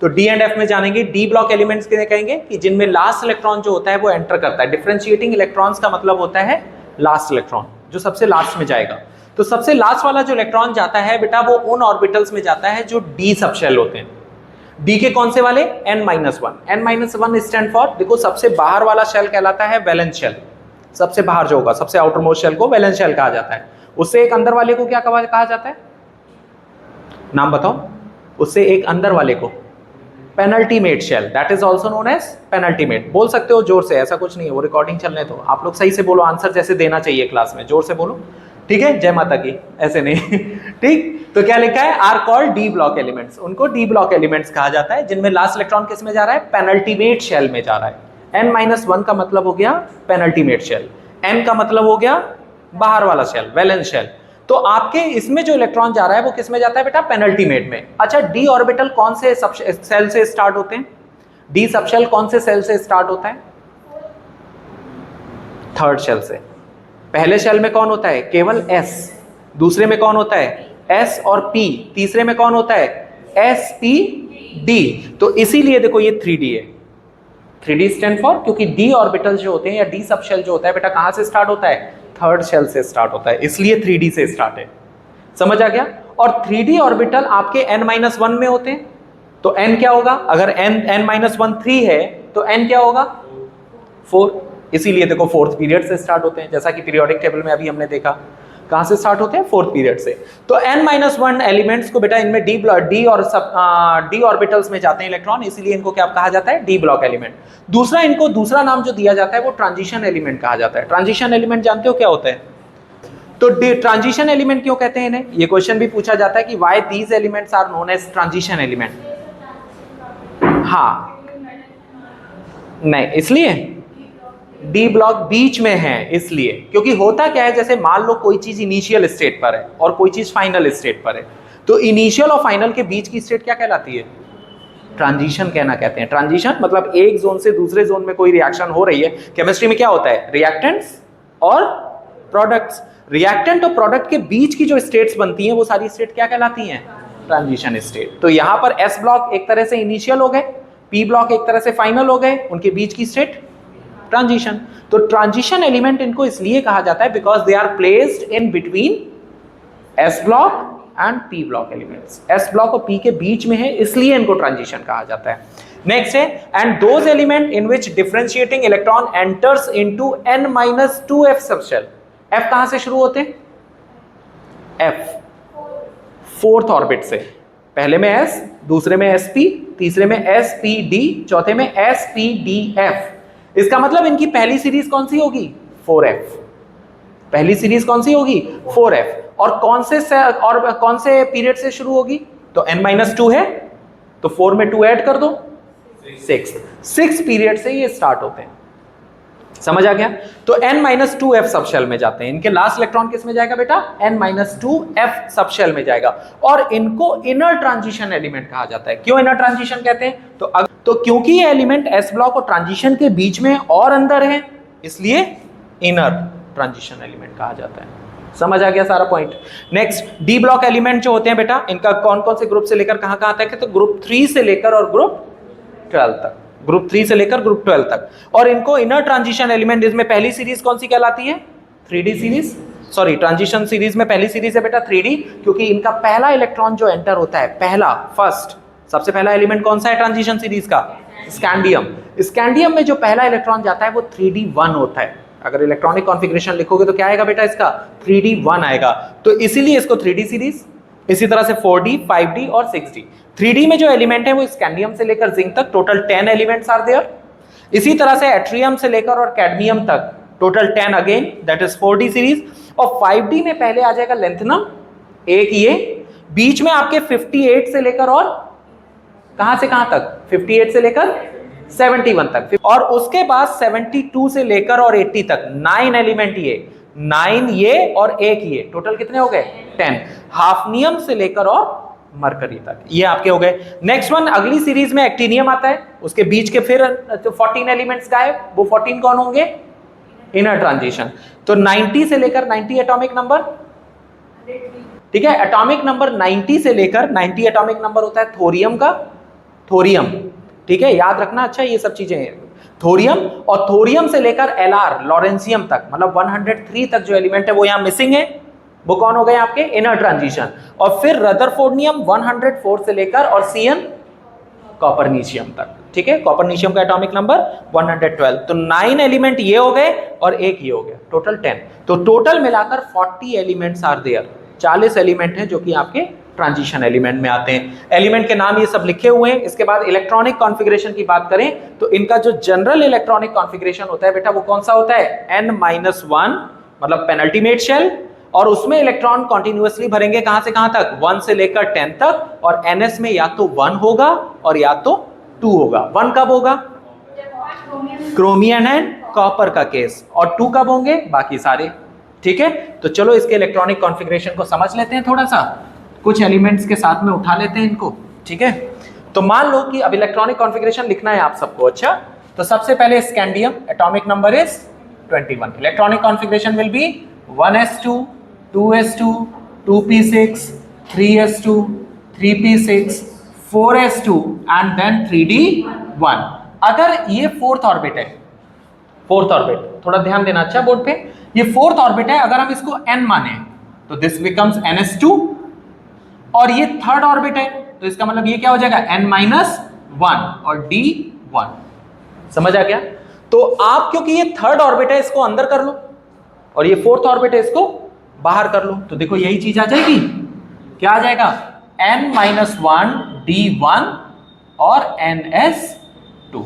तो D and F में जानेंगे। डी ब्लॉक एलिमेंट्स के कहेंगे कि जिनमें लास्ट इलेक्ट्रॉन जो होता है वो एंटर करता है। डिफरेंशिएटिंग इलेक्ट्रॉन्स का मतलब होता है लास्ट इलेक्ट्रॉन, जो सबसे लास्ट में जाएगा। तो सबसे लास्ट वाला जो इलेक्ट्रॉन जाता है बेटा वो उन ऑर्बिटल्स में जाता है जो डी सबशेल होते हैं। डी के कौन से वाले? n-1। n-1 स्टैंड फॉर, देखो सबसे बाहर वाला शेल कहलाता है वैलेंस शेल। सबसे बाहर जो होगा, सबसे आउटर मोस्ट शेल को वैलेंस शेल कहा जाता है। उससे एक अंदर वाले को क्या कहा जाता है? नाम बताओ। उससे एक अंदर वाले को penultimate shell, that is also known as penultimate. बोल सकते हो जोर से, ऐसा कुछ नहीं है, वो रिकॉर्डिंग चलने दो। आप लोग सही से बोलो, आंसर जैसे देना चाहिए क्लास में, जोर से बोलो, ठीक है? जय माता की, ऐसे नहीं ठीक। तो क्या लिखा है? Are called D block elements. उनको डी ब्लॉक एलिमेंट्स कहा जाता है जिनमें लास्ट इलेक्ट्रॉन किस में जा रहा है? पेनल्टीमेट शेल में जा रहा है। n-1 का मतलब हो गया पेनल्टीमेट शेल, n का मतलब हो गया बाहर वाला शेल, वैलेंस शेल। तो आपके इसमें जो इलेक्ट्रॉन जा रहा है वो किस में जाता है बेटा? पेनल्टीमेट में। अच्छा, डी ऑर्बिटल कौन से सेल से स्टार्ट होते हैं? डी सबशेल कौन से सेल से स्टार्ट होता है? थर्ड शेल से। पहले शेल में कौन होता है? केवल s। दूसरे में कौन होता है? s और p। तीसरे में कौन होता है? s p d। तो इसीलिए देखो ये 3d है। 3d स्टैंड फॉर, क्योंकि d ऑर्बिटल जो होते हैं या d सबशेल जो होता है बेटा कहां से स्टार्ट होता है? थर्ड शेल से स्टार्ट होता है, इसलिए 3d से स्टार्ट है। समझ आ गया? और 3d ऑर्बिटल आपके n-1 में होते हैं। तो n क्या होगा? अगर n-1 3 है तो n क्या होगा? 4। इसीलिए देखो फोर्थ पीरियड से स्टार्ट होते हैं, जैसा कि पीरियोडिक टेबल में अभी हमने देखा। कहां से स्टार्ट होते हैं? फोर्थ पीरियड से। तो n-1 एलिमेंट्स को बेटा इनमें डी और डी ऑर्बिटल्स में जाते हैं इलेक्ट्रॉन, इसीलिए इनको क्या कहा जाता है? D block element. दूसरा, इनको दूसरा नाम जो दिया जाता है वो ट्रांजिशन एलिमेंट कहा जाता है। ट्रांजिशन एलिमेंट जानते हो क्या होता है? तो ट्रांजिशन एलिमेंट क्यों कहते हैं इन्हें? ये क्वेश्चन भी पूछा जाता है कि why these elements are known as transition element. हाँ, नहीं, इसलिए डी ब्लॉक बीच में है, इसलिए। क्योंकि होता क्या है, जैसे मान लो कोई चीज इनिशियल स्टेट पर है और कोई चीज फाइनल स्टेट पर है, तो इनिशियल और फाइनल के बीच की स्टेट क्या कहलाती है? ट्रांजिशन कहते हैं। ट्रांजिशन मतलब एक जोन से दूसरे जोन में कोई रिएक्शन हो रही है। केमिस्ट्री में क्या होता है? रिएक्टेंट्स और प्रोडक्ट्स। रिएक्टेंट और प्रोडक्ट के बीच की जो स्टेट्स बनती हैं वो सारी स्टेट क्या कहलाती हैं? Transition state. तो यहां पर एस ब्लॉक एक तरह से इनिशियल हो गए, पी ब्लॉक एक तरह से फाइनल हो गए, उनके बीच की स्टेट ट्रांजिशन। तो ट्रांजिशन एलिमेंट इनको इसलिए कहा जाता है because they are placed in between S block and P block elements. S block और पी के बीच में है, इसलिए इनको ट्रांजिशन कहा जाता है। नेक्स्ट है, and those element in which differentiating electron enters into n-2f subshell. f कहां से शुरू होते हैं? f फोर्थ ऑर्बिट से। पहले में s, दूसरे में sp, तीसरे में spd, चौथे में spdf। इसका मतलब इनकी पहली सीरीज कौन सी होगी? 4f। पहली सीरीज कौन सी होगी? 4f। और कौन से पीरियड से शुरू होगी? तो n-2 है तो 4 में 2 ऐड कर दो, 6 पीरियड से ये स्टार्ट होते हैं। समझ आ गया? तो n-2f सबशेल में जाते हैं। इनके लास्ट इलेक्ट्रॉन किस में जाएगा बेटा? n-2f सबशेल में जाएगा। और इनको इनर ट्रांजिशन एलिमेंट कहा जाता है। क्यों इनर ट्रांजिशन कहते हैं? तो क्योंकि ये एलिमेंट s ब्लॉक और ट्रांजिशन के बीच में और अंदर है, इसलिए इनर ट्रांजिशन एलिमेंट कहा जाता है। समझ आ गया सारा point? Next, D block element जो होते हैं बेटा, इनका कौन कौन से ग्रुप से लेकर कहां कहां तक है? तो ग्रुप 3 से लेकर और ग्रुप 12 तक। ग्रुप 3 से लेकर ग्रुप 12 तक। और इनको इनर ट्रांजिशन एलिमेंट, इसमें पहली सीरीज कौन सी कहलाती है? 3D series. Sorry, transition series में पहली सीरीज है बेटा 3D, क्योंकि इनका पहला इलेक्ट्रॉन जो एंटर होता है, फर्स्ट सबसे पहला एलिमेंट कौन सा है ट्रांजिशन सीरीज का? स्कैंडियम। स्कैंडियम में जो पहला इलेक्ट्रॉन जाता है वो 3D1 होता है। अगर इलेक्ट्रॉनिक कॉन्फ़िगरेशन लिखोगे तो क्या आएगा बेटा? इसका 3D1 आएगा। तो इसीलिए इसको 3D सीरीज। इसी तरह से 4D, 5D और 6D। 3D में जो एलिमेंट है वो स्कैंडियम से लेकर जिंक तक, टोटल 10 एलिमेंट्स आर देयर। इसी तरह से एट्रियम से लेकर और कैडमियम तक, total 10 again, that is 4D series. और 5D में पहले आ जाएगा लेंथनम, एक ये, बीच में आपके 58 से लेकर और कहां से कहां तक? 58 से लेकर 71 तक, और उसके बाद 72 से लेकर और 80 तक 9 एलिमेंट ये, 9 ये और एक ये, टोटल कितने हो गए? 10। हाफनियम से लेकर और मरकरी तक ये आपके हो गए। नेक्स्ट वन, अगली सीरीज में एक्टिनियम आता है, उसके बीच के फिर 14 एलिमेंट्स गायब। वो 14 कौन होंगे? Inner transition. तो 90 से लेकर 90 एटॉमिक नंबर, ठीक है? एटॉमिक नंबर 90 से लेकर 90 एटॉमिक नंबर होता है थोरियम का, थोरियम, ठीक है, याद रखना अच्छा ये सब चीजें, थोरियम, और थोरियम से लेकर Lr लॉरेंसियम तक, मतलब 103 तक जो एलिमेंट है वो यहां मिसिंग है, वो कौन हो गए आपके इनर ट्रांजिशन। और फिर रदरफोर्डियम 104 से लेकर और Cn कॉपरनीशियम तक, ठीक है, कॉपरनीशियम का एटॉमिक नंबर 112। तो 9 एलिमेंट ये हो गए और एक ये हो गया, टोटल 10। तो टोटल मिलाकर 40 एलिमेंट्स आर देयर, 40 एलिमेंट हैं जो कि आपके ट्रांजिशन एलिमेंट में आते हैं। एलिमेंट के नाम ये सब लिखे हुए हैं। इसके बाद इलेक्ट्रॉनिक कॉन्फ़िगरेशन की बात करें तो इनका जो जनरल इलेक्ट्रॉनिक कॉन्फ़िगरेशन होता है बेटा वो कौन सा होता है, n-1 मतलब पेनल्टीमेट शेल, और उसमें इलेक्ट्रॉन कॉन्टिन्यूअसली भरेंगे कहां से कहां तक, 1 से लेकर 10 तक, और ns में या तो 1 होगा और या तो 2 होगा। 1 कब होगा, क्रोमियम एंड कॉपर का केस, और 2 कब होंगे, बाकी सारे, ठीक है। तो चलो इसके इलेक्ट्रॉनिक कॉन्फ़िगरेशन को समझ लेते हैं, थोड़ा सा कुछ एलिमेंट्स के साथ में उठा लेते हैं इनको, ठीक है। तो मान लो कि अब इलेक्ट्रॉनिक कॉन्फ़िगरेशन लिखना है आप सबको, अच्छा। तो सबसे पहले scandium, atomic number is 21, electronic configuration will be 1s2 2s2 2p6 3s2 3p6 4s2 and then 3d1। अगर ये फोर्थ ऑर्बिट है, फोर्थ ऑर्बिट, थोड़ा ध्यान देना अच्छा बोर्ड पे, ये फोर्थ ऑर्बिट है, अगर हम इसको n माने तो दिस बिकम्स ns2, और ये थर्ड ऑर्बिट है तो इसका मतलब ये क्या हो जाएगा n-1 और d1। समझ आ गया। तो आप क्योंकि ये थर्ड ऑर्बिट है इसको अंदर कर लो, और ये फोर्थ ऑर्बिट है इसको बाहर कर लो, तो देखो यही चीज आ जाएगी, क्या आ जाएगा n-1 d1 और ns2,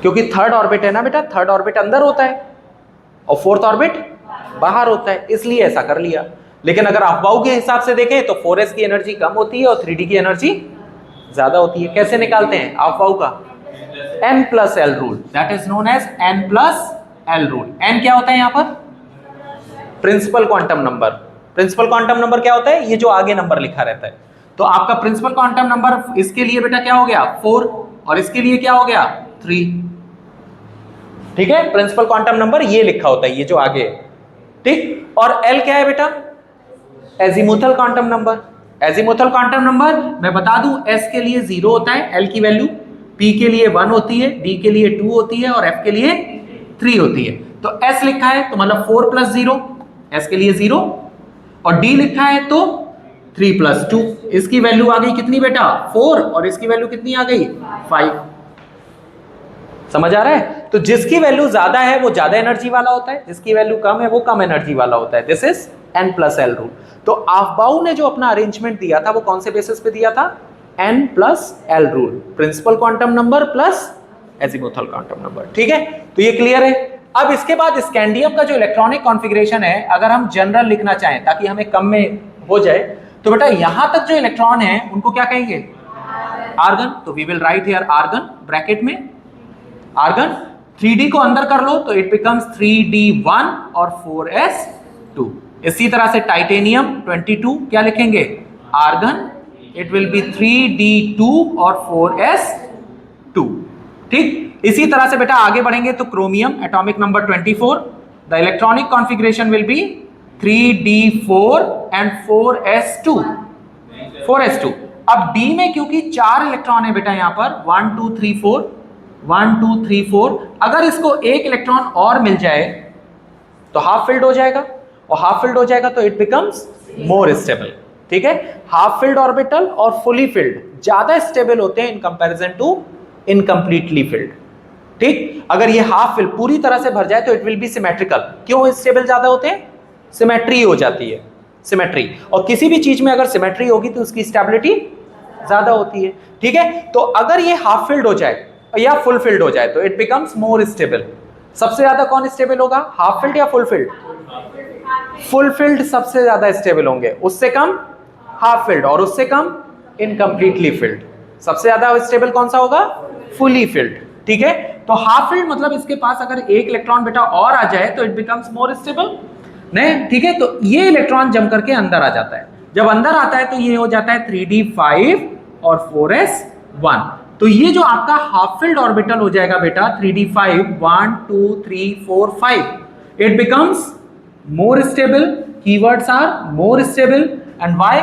क्योंकि थर्ड ऑर्बिट है ना बेटा, थर्ड ऑर्बिट अंदर होता है और फोर्थ ऑर्बिट बाहर होता है, इसलिए ऐसा कर लिया। लेकिन अगर अफवाह के हिसाब से देखें तो 4s की एनर्जी कम होती है और 3d की एनर्जी ज्यादा होती है। कैसे निकालते हैं अफवाह का, n+l rule, that is known as n+l rule. n क्या होता है यहाँ पर, principal quantum number. Principal quantum number क्या होता है, ये जो आगे नंबर लिखा रहता है। तो आपका प्रिंसिपल क्वांटम नंबर इसके लिए बेटा क्या हो गया 4, और इसके लिए क्या हो गया 3, ठीक है। प्रिंसिपल क्वांटम नंबर ये लिखा होता है, ये जो आगे है, ठीक। और l क्या है बेटा, azimuthal quantum number. Azimuthal quantum number मैं बता दूं, s के लिए 0 होता है l की वैल्यू, p के लिए 1 होती है, d के लिए 2 होती है और f के लिए 3 होती है। तो s लिखा है तो मतलब 4 + 0, s के लिए 0, और d लिखा है तो 3 + 2, इसकी वैल्यू आ गई कितनी बेटा 4, और इसकी वैल्यू कितनी आ गई 5। समझ आ रहा है। तो जिसकी वैल्यू ज्यादा है वो ज्यादा एनर्जी वाला होता है, जिसकी वैल्यू कम है वो कम एनर्जी वाला होता है। This is n+l rule. तो अफबाउ ने जो अपना अरेंजमेंट दिया था वो कौन से बेसिस पे दिया था, n+l rule, principal quantum number plus azimuthal quantum number, ठीक है। तो ये क्लियर है। अब इसके बाद स्कैंडियम का जो इलेक्ट्रॉनिक कॉन्फ़िगरेशन है, अगर हम जनरल लिखना चाहें ताकि हमें कम में हो जाए, तो बेटा यहां तक जो इलेक्ट्रॉन है उनको क्या कहेंगे, आर्गन। तो we will write here argon bracket में, आर्गन। 3d को अंदर कर लो तो इट बिकम्स 3d1 और 4s2। इसी तरह से टाइटेनियम 22 क्या लिखेंगे, argon, it will be 3d2 और 4s2, ठीक। इसी तरह से बेटा आगे बढ़ेंगे तो chromium, atomic number 24, the electronic configuration will B 3d4 and 4s2, 4s2। अब d में क्योंकि 4 इलेक्ट्रॉन है बेटा यहाँ पर 1 2 3 4, 1 2 3 4, अगर इसको एक इलेक्ट्रॉन और मिल जाए तो हाफ फिल्ड हो जाएगा, और हाफ फिल्ड हो जाएगा तो इट बिकम्स मोर स्टेबल, ठीक है। हाफ फिल्ड ऑर्बिटल और फुली फिल्ड ज्यादा स्टेबल होते हैं in comparison to incompletely filled, ठीक। अगर ये हाफ फिल्ड पूरी तरह से भर जाए तो इट विल बी सिमेट्रिकल। क्यों स्टेबल ज्यादा होते हैं, सिमेट्री हो जाती है, सिमेट्री, और किसी भी चीज में अगर सिमेट्री होगी तो उसकी स्टेबिलिटी ज्यादा होती है, ठीक है। तो अगर ये हाफ फिल्ड हो जाए या फुल फिल्ड हो जाए तो इट बिकम्स मोर स्टेबल। सबसे ज्यादा कौन स्टेबल होगा, हाफ फिल्ड या फुल फिल्ड, फुल फिल्ड सबसे ज्यादा स्टेबल होंगे, उससे कम हाफ फिल्ड, और उससे कम इनकम्प्लीटली फिल्ड। सबसे ज्यादा स्टेबल कौन सा होगा, फुली फिल्ड, ठीक है। तो हाफ फिल्ड मतलब इसके पास अगर एक इलेक्ट्रॉन बेटा और आ जाए तो इट बिकम्स मोर स्टेबल, नहीं, ठीक है। तो ये इलेक्ट्रॉन जम करके अंदर आ जाता है, जब अंदर आता है तो ये हो जाता है 3d5 और 4s1। तो ये जो आपका हाफ फिल्ड ऑर्बिटल हो जाएगा बेटा 3d5, 1 2 3 4 5, it becomes more stable, keywords are more stable, and why,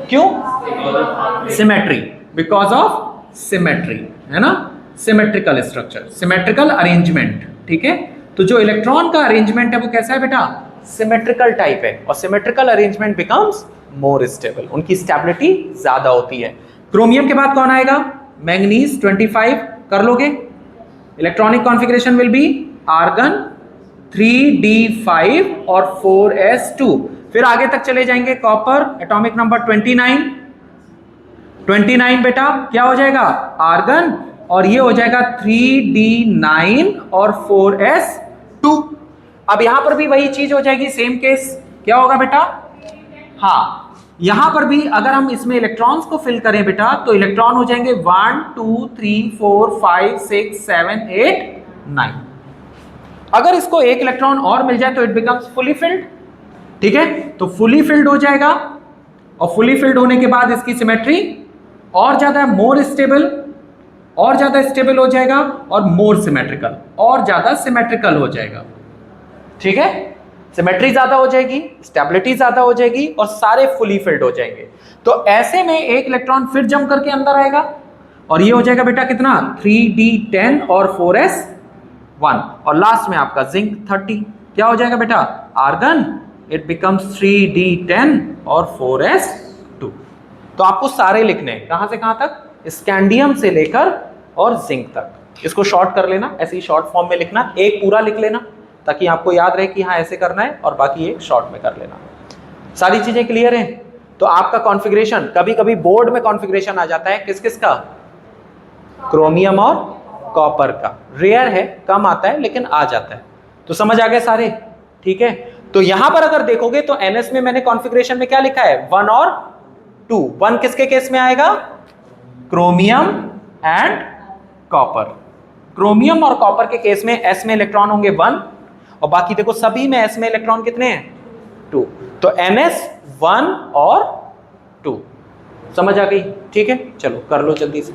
क्यों? सिमेट्री, बिकॉज ऑफ सिमेट्री, है ना, सिमेट्रिकल स्ट्रक्चर, सिमेट्रिकल अरेंजमेंट, ठीक है। तो जो इलेक्ट्रॉन का अरेंजमेंट है वो कैसा है बेटा? सिमेट्रिकल टाइप है, और symmetrical arrangement becomes more stable, उनकी स्टेबिलिटी ज्यादा होती है। क्रोमियम के बाद कौन आएगा? मैंगनीज 25 कर लोगे। Electronic configuration will be argon 3d5 और 4s2। फिर आगे तक चले जाएंगे, कॉपर एटॉमिक नंबर 29 बेटा क्या हो जाएगा? आर्गन, और ये हो जाएगा 3d9 और 4s2। अब यहां पर भी वही चीज हो जाएगी, सेम केस। क्या होगा बेटा? हाँ, यहां पर भी अगर हम इसमें इलेक्ट्रॉन्स को फिल करें बेटा, तो इलेक्ट्रॉन हो जाएंगे 1 2 3 4 5 6 7 8 9। अगर इसको एक इलेक्ट्रॉन और मिल जाए तो इट बिकम्स फुली फिल्ड, ठीक है। तो फुली फिल्ड हो जाएगा, और फुली फिल्ड होने के बाद इसकी सिमेट्री और ज्यादा मोर स्टेबल, और ज्यादा स्टेबल हो जाएगा, और मोर सिमेट्रिकल, और ज्यादा सिमेट्रिकल हो जाएगा, ठीक है। सिमेट्री ज्यादा हो जाएगी, स्टेबिलिटी ज्यादा हो जाएगी, और सारे फुली फिल्ड हो जाएंगे। तो ऐसे में एक इलेक्ट्रॉन फिर जंप करके अंदर आएगा, और ये हो जाएगा बेटा कितना? 3d10 और 4s1, और लास्ट में आपका जिंक 30। क्या हो जाएगा बेटा? आर्गन, इट बिकम्स 3d10 और 4s2। तो आपको सारे लिखने हैं, कहां से कहां तक? स्कैंडियम से लेकर और जिंक तक। इसको शॉर्ट कर लेना, ऐसे ही शॉर्ट फॉर्म में लिखना, एक पूरा लिख लेना ताकि आपको याद रहे कि हाँ ऐसे करना है, और बाकी एक शॉर्ट में कर लेना। सारी चीजें क्लियर हैं? तो आपका कॉन्फ़िगरेशन, कभी कभी बोर्ड में कॉन्फ़िगरेशन आ जाता है किस किस का? क्रोमियम और कॉपर का। रेयर है, कम आता है, लेकिन आ जाता है। तो समझ आ गए सारे, ठीक है। तो यहां पर अगर देखोगे तो NS में मैंने कॉन्फ़िगरेशन में क्या लिखा है? 1 और 2। 1 किसके केस में आएगा? Chromium and copper. क्रोमियम और कॉपर के केस में S में इलेक्ट्रॉन होंगे 1, और बाकी देखो सभी में S में इलेक्ट्रॉन कितने हैं? 2। तो NS 1 और 2। समझ आ गई? ठीक है, चलो कर लो जल्दी से।